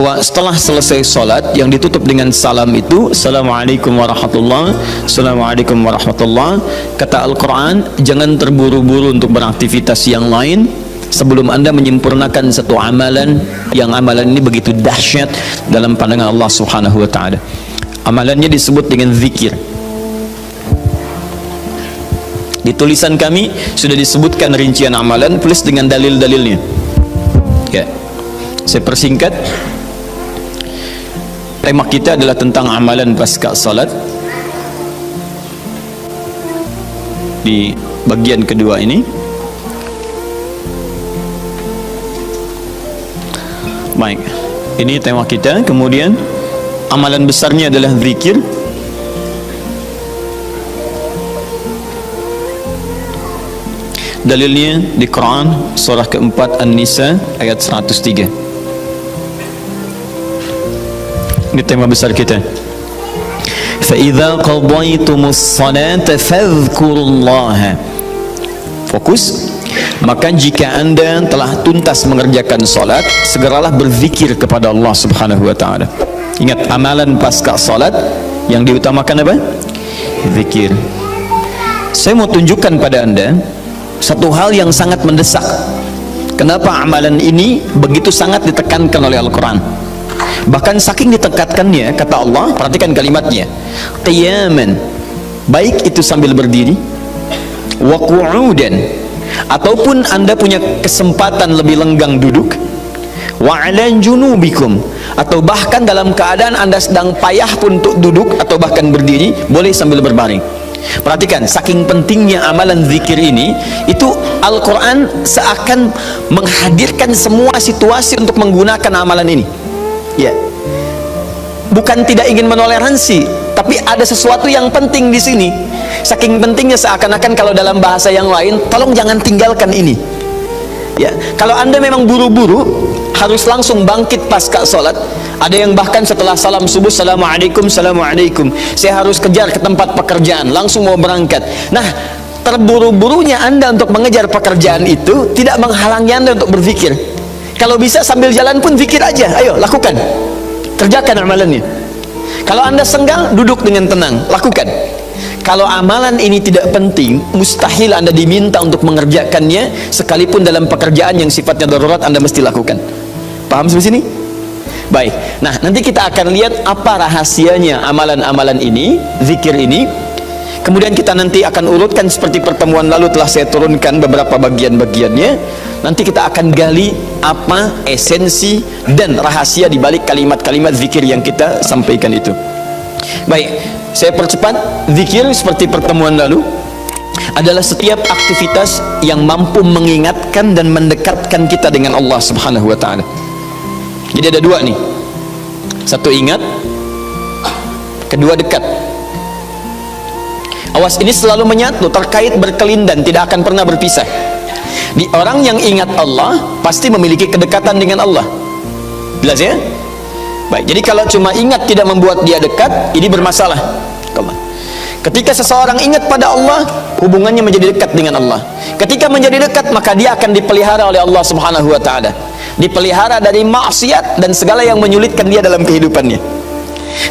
Setelah selesai sholat yang ditutup dengan salam itu, Assalamualaikum warahmatullahi, Assalamualaikum warahmatullahi. Kata Al-Quran, jangan terburu-buru untuk beraktivitas yang lain sebelum anda menyempurnakan satu amalan, yang amalan ini begitu dahsyat dalam pandangan Allah subhanahu wa ta'ala. Amalannya disebut dengan zikir. Di tulisan kami sudah disebutkan rincian amalan plus dengan dalil-dalilnya. Ya, saya persingkat. Tema kita adalah tentang amalan pasca salat. Di bagian kedua ini, baik, ini tema kita. Kemudian amalan besarnya adalah zikir. Dalilnya di Quran surah keempat An-Nisa ayat 103. Ini tema besar kita. فَإِذَا قَضَيْتُمُ الصَّلَاةَ فَاذْكُرُوا اللَّهَ. Fokus. Maka jika anda telah tuntas mengerjakan salat, segeralah berzikir kepada Allah subhanahu wa ta'ala. Ingat, amalan pasca salat yang diutamakan apa? Zikir. Saya mau tunjukkan pada anda satu hal yang sangat mendesak. Kenapa amalan ini begitu sangat ditekankan oleh Al-Quran? Bahkan saking ditekatkannya, kata Allah, perhatikan kalimatnya, qiyaman, baik itu sambil berdiri, wa qu'udan, ataupun anda punya kesempatan lebih lenggang duduk, wa ala junubikum, atau bahkan dalam keadaan anda sedang payah pun untuk duduk atau bahkan berdiri, boleh sambil berbaring. Perhatikan, saking pentingnya amalan zikir ini, itu Al-Quran seakan menghadirkan semua situasi untuk menggunakan amalan ini. Ya, bukan tidak ingin menoleransi, tapi ada sesuatu yang penting di sini. Saking pentingnya seakan-akan kalau dalam bahasa yang lain, tolong jangan tinggalkan ini. Ya, kalau anda memang buru-buru harus langsung bangkit pasca sholat. Ada yang bahkan setelah salam subuh, Assalamualaikum, Assalamualaikum, saya harus kejar ke tempat pekerjaan, langsung mau berangkat. Nah, terburu-burunya anda untuk mengejar pekerjaan itu tidak menghalangi anda untuk berzikir. Kalau bisa sambil jalan pun zikir aja, ayo lakukan, kerjakan amalannya. Kalau anda senggang, duduk dengan tenang, lakukan. Kalau amalan ini tidak penting, mustahil anda diminta untuk mengerjakannya, sekalipun dalam pekerjaan yang sifatnya darurat anda mesti lakukan. Paham sampai sini? Baik, nah nanti kita akan lihat apa rahasianya amalan-amalan ini, zikir ini. Kemudian kita nanti akan urutkan seperti pertemuan lalu telah saya turunkan beberapa bagian-bagiannya. Nanti kita akan gali apa esensi dan rahasia di balik kalimat-kalimat zikir yang kita sampaikan itu. Baik, saya percepat. Zikir seperti pertemuan lalu adalah setiap aktivitas yang mampu mengingatkan dan mendekatkan kita dengan Allah subhanahu wa ta'ala. Jadi ada dua nih, satu ingat, kedua dekat. Awas, ini selalu menyatu, terkait, berkelindan, tidak akan pernah berpisah. Di orang yang ingat Allah pasti memiliki kedekatan dengan Allah. Jelas ya? Baik, jadi kalau cuma ingat tidak membuat dia dekat, ini bermasalah. Ketika seseorang ingat pada Allah, hubungannya menjadi dekat dengan Allah. Ketika menjadi dekat, maka dia akan dipelihara oleh Allah subhanahu wa ta'ala, dipelihara dari maksiat dan segala yang menyulitkan dia dalam kehidupannya.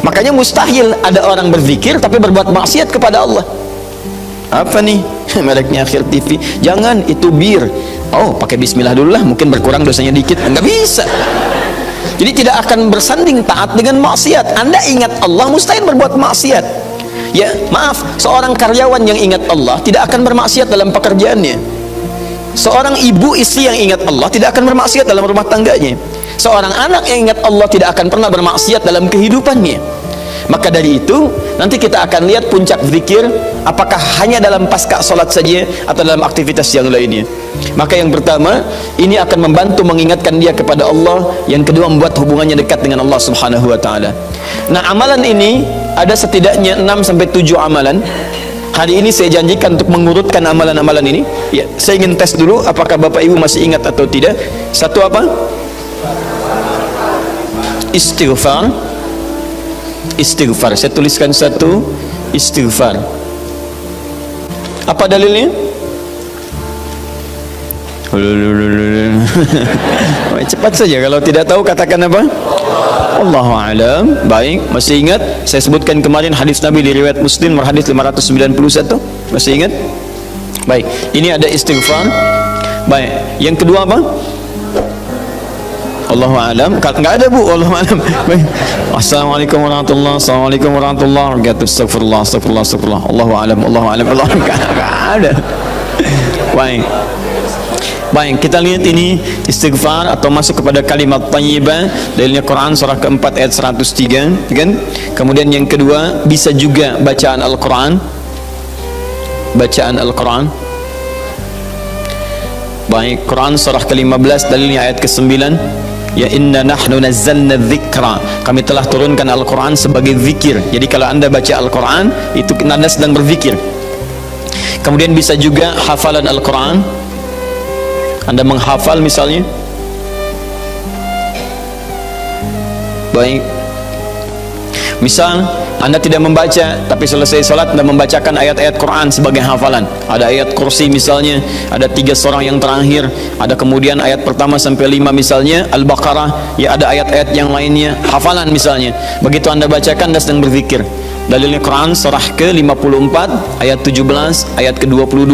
Makanya mustahil ada orang berzikir tapi berbuat maksiat kepada Allah. Apa nih mereknya Akhir TV? Jangan, itu bir. Oh, pakai bismillah dulu lah, mungkin berkurang dosanya dikit. Enggak bisa. Jadi tidak akan bersanding taat dengan maksiat. Anda ingat Allah, mustahil berbuat maksiat. Ya, maaf, seorang karyawan yang ingat Allah tidak akan bermaksiat dalam pekerjaannya. Seorang ibu istri yang ingat Allah tidak akan bermaksiat dalam rumah tangganya. Seorang anak yang ingat Allah tidak akan pernah bermaksiat dalam kehidupannya. Maka dari itu nanti kita akan lihat puncak zikir apakah hanya dalam pasca sholat saja atau dalam aktivitas yang lainnya. Maka yang pertama, ini akan membantu mengingatkan dia kepada Allah. Yang kedua, membuat hubungannya dekat dengan Allah subhanahu wa ta'ala. Nah, amalan ini ada setidaknya 6-7 amalan. Hari ini saya janjikan untuk mengurutkan amalan-amalan ini. Ya, saya ingin tes dulu apakah Bapak Ibu masih ingat atau tidak. Satu apa? Istighfar. Istighfar, saya tuliskan satu, istighfar. Apa dalilnya? Cepat saja, kalau tidak tahu katakan apa? Allahu a'lam. Baik, masih ingat saya sebutkan kemarin hadis Nabi di riwayat Muslim hadis 591? Masih ingat? Baik, ini ada istighfar. Baik, yang kedua apa? Allahu a'lam. Enggak ada Bu, Allahu a'lam. Baik. Assalamualaikum warahmatullahi wabarakatuh. Assalamualaikum warahmatullahi wabarakatuh. Astagfirullah, astagfirullah, astagfirullah. Allahu a'lam, Allahu a'lam. Enggak ada. Baik. Baik, kita lihat ini istighfar atau masuk kepada kalimat thayyibah. Dalilnya Quran surah keempat ayat 103, kan? Kemudian yang kedua bisa juga bacaan Al-Quran. Bacaan Al-Quran. Baik, Quran surah ke-15 dalilnya ayat ke-9. Ya inna nahnu nazzalna dzikra. Kami telah turunkan Al-Quran sebagai zikir. Jadi kalau Anda baca Al-Quran, itu Anda sedang berzikir. Kemudian bisa juga hafalan Al-Quran. Anda menghafal misalnya. Baik. Misal Anda tidak membaca, tapi selesai sholat Anda membacakan ayat-ayat Quran sebagai hafalan. Ada ayat kursi misalnya, ada 3 surah yang terakhir, ada kemudian ayat pertama sampai 5 misalnya, Al-Baqarah, ya ada ayat-ayat yang lainnya, hafalan misalnya. Begitu Anda bacakan, Anda sedang berzikir. Dalilnya Quran surah ke-54 ayat 17, ayat ke-22,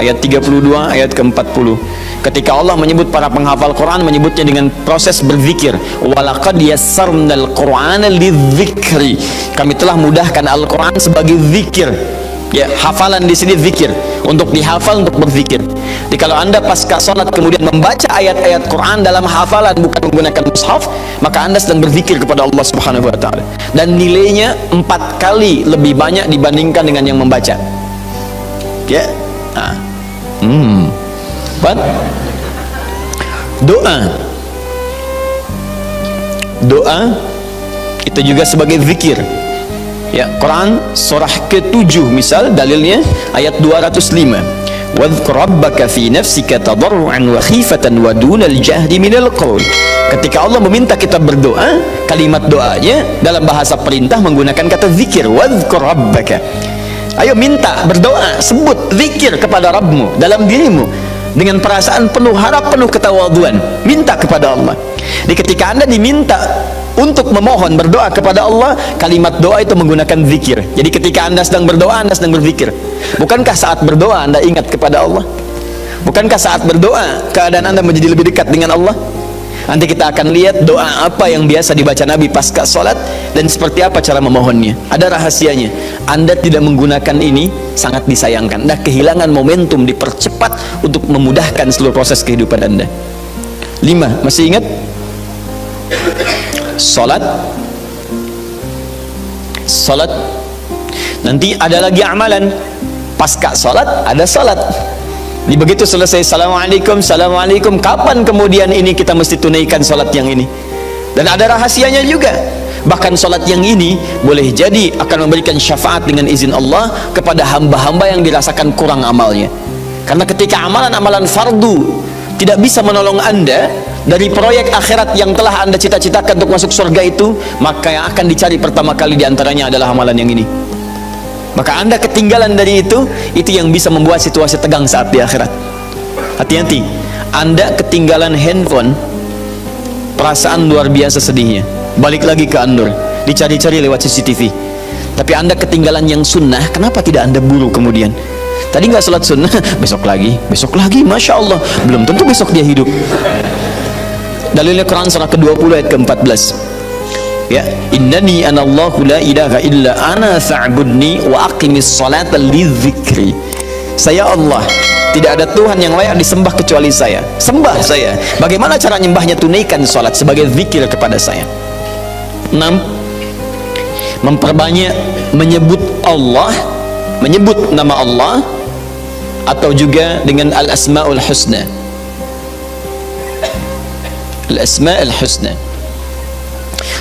ayat 32, ayat ke-40. Ketika Allah menyebut para penghafal Quran, menyebutnya dengan proses berzikir. Walaqad yassarnal Qur'ana lidzikri. Kami telah mudahkan Al-Quran sebagai zikir. Ya, hafalan di sini zikir, untuk dihafal, untuk berzikir. Jadi kalau Anda pasca salat kemudian membaca ayat-ayat Quran dalam hafalan bukan menggunakan mushaf, maka Anda sedang berzikir kepada Allah Subhanahu wa taala. Dan nilainya 4 kali lebih banyak dibandingkan dengan yang membaca. Ya. Nah. Doa. Doa itu juga sebagai zikir. Ya, Quran surah ke-7 misal dalilnya ayat 205. Wadhkur rabbaka fi nafsika tadarruan wa khifatan wa dunal jahdi minal qaul. Ketika Allah meminta kita berdoa, kalimat doanya dalam bahasa perintah menggunakan kata zikir. Wadhkur rabbaka. Ayo minta, berdoa, sebut zikir kepada Rabbmu dalam dirimu dengan perasaan penuh harap, penuh ketawaduan. Minta kepada Allah. Jadi ketika Anda diminta untuk memohon berdoa kepada Allah, kalimat doa itu menggunakan zikir. Jadi ketika Anda sedang berdoa, Anda sedang berzikir. Bukankah saat berdoa Anda ingat kepada Allah? Bukankah saat berdoa keadaan Anda menjadi lebih dekat dengan Allah? Nanti kita akan lihat doa apa yang biasa dibaca Nabi pasca sholat dan seperti apa cara memohonnya. Ada rahasianya. Anda tidak menggunakan ini sangat disayangkan. Anda kehilangan momentum, dipercepat untuk memudahkan seluruh proses kehidupan Anda. 5, masih ingat? Salat. Nanti ada lagi amalan pasca salat, ada salat. Di begitu selesai assalamualaikum, assalamualaikum, kapan kemudian ini kita mesti tunaikan salat yang ini? Dan ada rahasianya juga. Bahkan salat yang ini boleh jadi akan memberikan syafaat dengan izin Allah kepada hamba-hamba yang dirasakan kurang amalnya. Karena ketika amalan-amalan fardu tidak bisa menolong Anda dari proyek akhirat yang telah Anda cita-citakan untuk masuk surga itu, maka yang akan dicari pertama kali diantaranya adalah amalan yang ini. Maka Anda ketinggalan dari itu yang bisa membuat situasi tegang saat di akhirat. Hati-hati, Anda ketinggalan handphone, perasaan luar biasa sedihnya. Balik lagi ke Andur, dicari-cari lewat CCTV. Tapi Anda ketinggalan yang sunnah, kenapa tidak Anda buru kemudian? Tadi nggak sholat sunnah, besok lagi, Masya Allah, belum tentu besok dia hidup. Dalilnya Quran surah ke-20 ayat ke-14. Ya, innani anallahu la ilaha illa ana fa'budni wa aqimis salata lidzikri. Saya Allah, tidak ada Tuhan yang layak disembah kecuali saya. Sembah saya. Bagaimana cara nyembahnya? Tunaikan salat sebagai zikir kepada saya. 6. Memperbanyak menyebut Allah, menyebut nama Allah, atau juga dengan al-asma'ul husna. Al-asma'ul husna.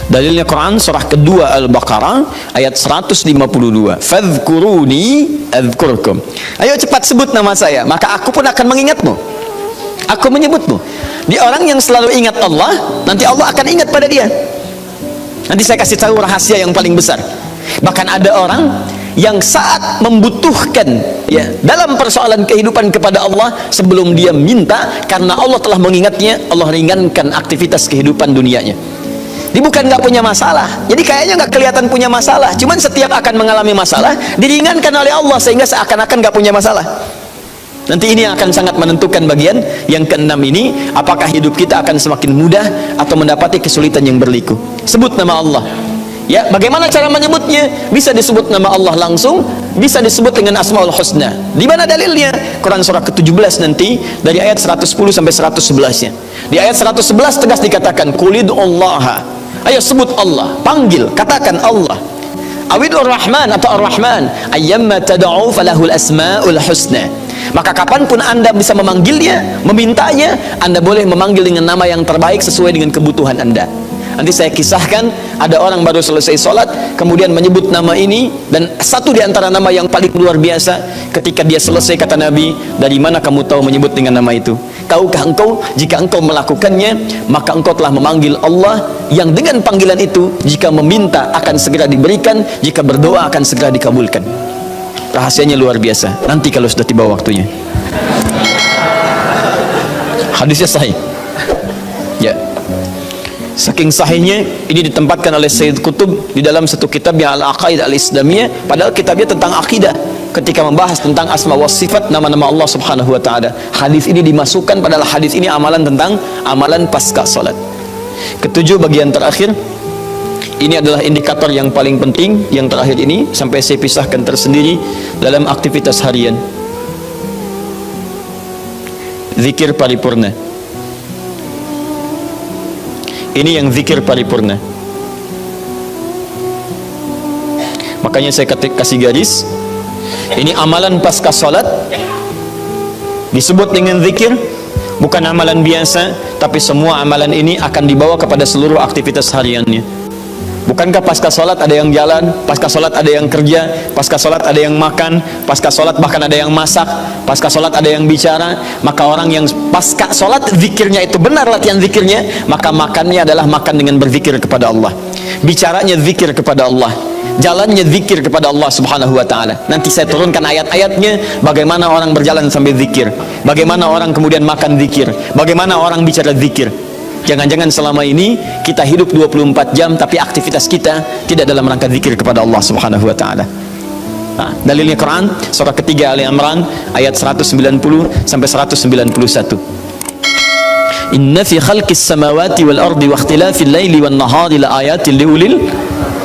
Dalilnya Quran surah kedua Al-Baqarah ayat 152. Fadhkuruni adzkurkum. Ayo cepat sebut nama saya, maka aku pun akan mengingatmu. Aku menyebutmu. Di orang yang selalu ingat Allah, nanti Allah akan ingat pada dia. Nanti saya kasih tahu rahasia yang paling besar. Bahkan ada orang yang saat membutuhkan ya dalam persoalan kehidupan kepada Allah, sebelum dia minta, karena Allah telah mengingatnya, Allah ringankan aktivitas kehidupan dunianya. Dia bukan nggak punya masalah, jadi kayaknya nggak kelihatan punya masalah, cuman setiap akan mengalami masalah diringankan oleh Allah sehingga seakan-akan nggak punya masalah. Nanti ini akan sangat menentukan bagian yang keenam ini, apakah hidup kita akan semakin mudah atau mendapati kesulitan yang berliku. Sebut nama Allah. Ya, bagaimana cara menyebutnya? Bisa disebut nama Allah langsung, bisa disebut dengan Asmaul Husna. Di mana dalilnya? Quran surah ke-17 nanti dari ayat 110 sampai 111-nya. Di ayat 111 tegas dikatakan, "Qulid'ullaha." Ayo sebut Allah, panggil, katakan Allah. Awidur Rahman atau Ar-Rahman, ayyamma tad'u falahul asmaul husna. Maka kapanpun Anda bisa memanggilnya, memintanya, Anda boleh memanggil dengan nama yang terbaik sesuai dengan kebutuhan Anda. Nanti saya kisahkan, ada orang baru selesai sholat, kemudian menyebut nama ini, dan satu di antara nama yang paling luar biasa, ketika dia selesai kata Nabi, dari mana kamu tahu menyebut dengan nama itu? Tahukah engkau, jika engkau melakukannya, maka engkau telah memanggil Allah, yang dengan panggilan itu, jika meminta akan segera diberikan, jika berdoa akan segera dikabulkan. Rahasianya luar biasa, nanti kalau sudah tiba waktunya. Hadisnya sahih. Ya, saking sahihnya ini ditempatkan oleh Sayyid Qutb di dalam satu kitabnya Al-Aqaid Al-Islamiyah, padahal kitabnya tentang akidah, ketika membahas tentang asma wa sifat, nama-nama Allah Subhanahu wa taala. Hadis ini dimasukkan, padahal hadis ini amalan tentang amalan pasca salat. Ketujuh, bagian terakhir. Ini adalah indikator yang paling penting, yang terakhir ini sampai saya pisahkan tersendiri dalam aktivitas harian. Zikir paripurna. Ini yang zikir paripurna. Makanya saya kasih garis. Ini amalan pasca salat disebut dengan zikir, bukan amalan biasa, tapi semua amalan ini akan dibawa kepada seluruh aktivitas hariannya. Bukankah pasca sholat ada yang jalan, pasca sholat ada yang kerja, pasca sholat ada yang makan, pasca sholat bahkan ada yang masak, pasca sholat ada yang bicara? Maka orang yang pasca sholat zikirnya itu benar, latihan zikirnya, maka makannya adalah makan dengan berzikir kepada Allah, bicaranya zikir kepada Allah, jalannya zikir kepada Allah Subhanahu wa ta'ala. Nanti saya turunkan ayat-ayatnya, bagaimana orang berjalan sambil zikir, bagaimana orang kemudian makan zikir, bagaimana orang bicara zikir. Jangan-jangan selama ini kita hidup 24 jam tapi aktivitas kita tidak dalam rangka zikir kepada Allah Subhanahu wa taala. Nah, dalilnya Quran surah ketiga Ali Imran ayat 190 sampai 191. Inna fi khalqis samawati wal ardi wa ikhtilafil laili wan nahari la ayatin liulil.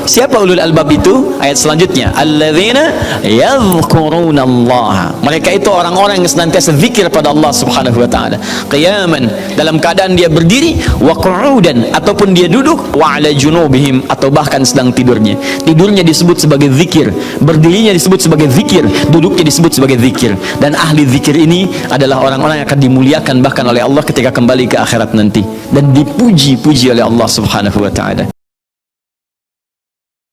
Siapa ulul albab itu? Ayat selanjutnya, alladzina yadhkurunallaha. Mereka itu orang-orang yang senantiasa zikir pada Allah Subhanahu wa taala. Qiyaman, dalam keadaan dia berdiri, wa qu'udan, ataupun dia duduk, wa 'ala junubihim, atau bahkan sedang tidurnya. Tidurnya disebut sebagai zikir, berdirinya disebut sebagai zikir, duduknya disebut sebagai zikir. Dan ahli zikir ini adalah orang-orang yang akan dimuliakan bahkan oleh Allah ketika kembali ke akhirat nanti, dan dipuji-puji oleh Allah Subhanahu wa taala.